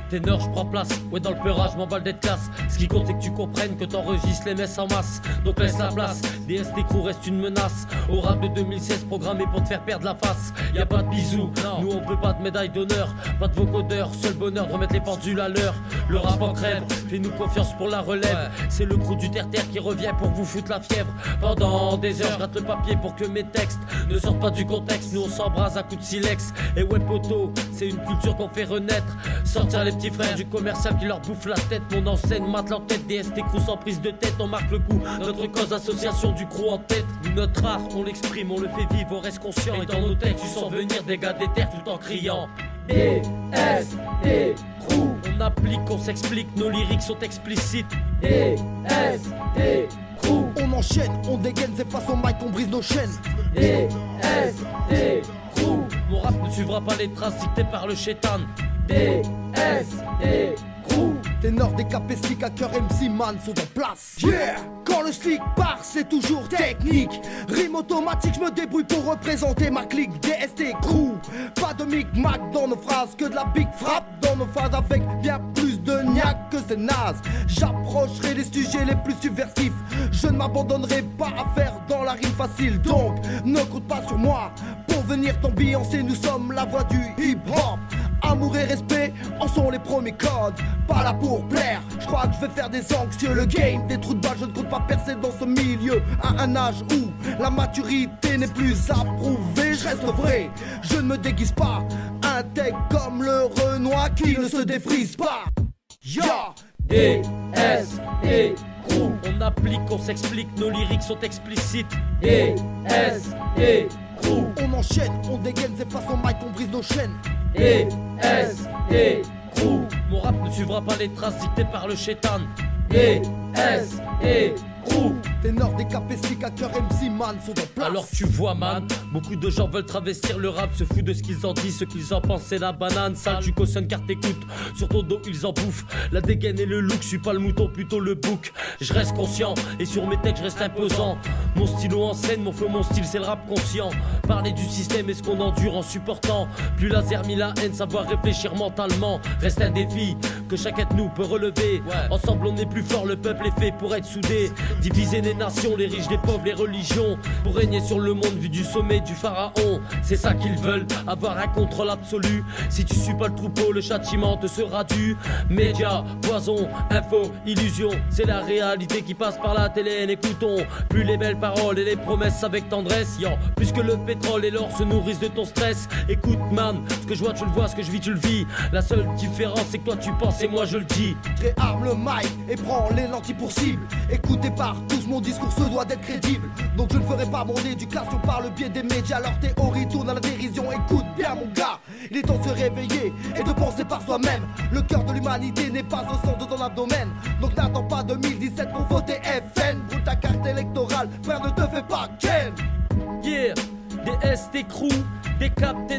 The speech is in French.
Ténor, je prends place, ouais dans le peurage, je m'emballe d'être classe. Ce qui compte c'est que tu comprennes que t'enregistres les messes en masse. Donc laisse la place, DST Crew reste une menace. Au rap de 2016 programmé pour te faire perdre la face. Y'a pas de bisous, nous on veut pas de médaille d'honneur. Pas de vocodeur, seul bonheur de remettre les pendules à l'heure. Le rap en crève, fais-nous confiance pour la relève. C'est le crew du terre-terre qui revient pour vous foutre la fièvre. Pendant des heures, je gratte le papier pour que mes textes ne sortent pas du contexte. Nous on s'embrase à coups de silex. Et ouais poto, c'est une culture qu'on fait renaître. Sortir les petits frères du commercial qui leur bouffe la tête. Mon enseigne mate l'entête, DST Crew sans prise de tête. On marque le coup, notre cause association du crew en tête. Notre art, on l'exprime, on le fait vivre, on reste conscient. Et dans nos textes, tu sens venir des gars des terres tout en criant DST Crew. On applique, on s'explique, nos lyriques sont explicites. DST Crew. On enchaîne, on dégaine, c'est façon mic, on brise nos chaînes. DST Crew. Mon rap ne suivra pas les traces dictées par le chétan. DST Crew. Ténor, décapé, slick, à cœur, MC man sont en place. Yeah. Quand le slick part, c'est toujours technique. Rime automatique, je me débrouille pour représenter ma clique. DST Crew. Pas de micmac dans nos phrases, que de la big frappe dans nos phases avec bien plus de niaque que c'est naze. J'approcherai les sujets les plus subversifs. Je ne m'abandonnerai pas à faire dans la rime facile. Donc, ne compte pas sur moi pour venir t'ambiancer. Nous sommes la voix du hip-hop. Amour et respect en sont les premiers codes. Pas là pour plaire, je crois que je vais faire des anxieux. Le game, des trous de balle, je ne compte pas percer dans ce milieu. À un âge où la maturité n'est plus approuvée, je reste vrai, je ne me déguise pas. Un tech comme le Renoir qui ne se défrise pas. Ya DST Crew. On applique, on s'explique, nos lyriques sont explicites. DST Crew. On enchaîne, on dégaine, c'est façon mic, on brise nos chaînes. DST Crew. Mon rap ne suivra pas les traces dictées par le chétan. DST Crew. Ténor, décapé, slick, à cœur, MC man sont en place. Alors tu vois man, beaucoup de gens veulent travestir le rap, se foutent de ce qu'ils en disent, ce qu'ils en pensent c'est la banane. Sale tu cautionnes car t'écoutes, sur ton dos ils en bouffent. La dégaine et le look, je suis pas le mouton plutôt le bouc. Je reste conscient et sur mes textes je reste imposant. Mon stylo en scène, mon flow, mon style c'est le rap conscient. Parler du système et ce qu'on endure en supportant. Plus laser mis la haine, savoir réfléchir mentalement. Reste un défi que chacun de nous peut relever. Ensemble on est plus fort, le peuple est fait pour être soudé. Diviser les nations, les riches des pauvres, les religions. Pour régner sur le monde vu du sommet du pharaon. C'est ça qu'ils veulent, avoir un contrôle absolu. Si tu suis pas le troupeau, le châtiment te sera dû. Médias, poison, info, illusion. C'est la réalité qui passe par la télé, n'écoutons plus les belles paroles et les promesses avec tendresse. Yo, plus que le pétrole et l'or se nourrissent de ton stress. Écoute man, ce que je vois tu le vois, ce que je vis tu le vis. La seule différence c'est que toi tu penses et moi je le dis. Réarme le mic et prends les lentilles pour cible. Écoutez par tous, mon discours se doit d'être crédible. Donc je ne ferai pas mon éducation par le biais des médias. Leur théorie tourne à la dérision, écoute bien mon gars. Il est temps de se réveiller et de penser par soi-même. Le cœur de l'humanité n'est pas au centre de ton abdomen. Donc n'attends pas 2017 pour voter FN. Brûle ta carte électorale, frère ne te fais pas ken. Yeah, DST Crew, décapte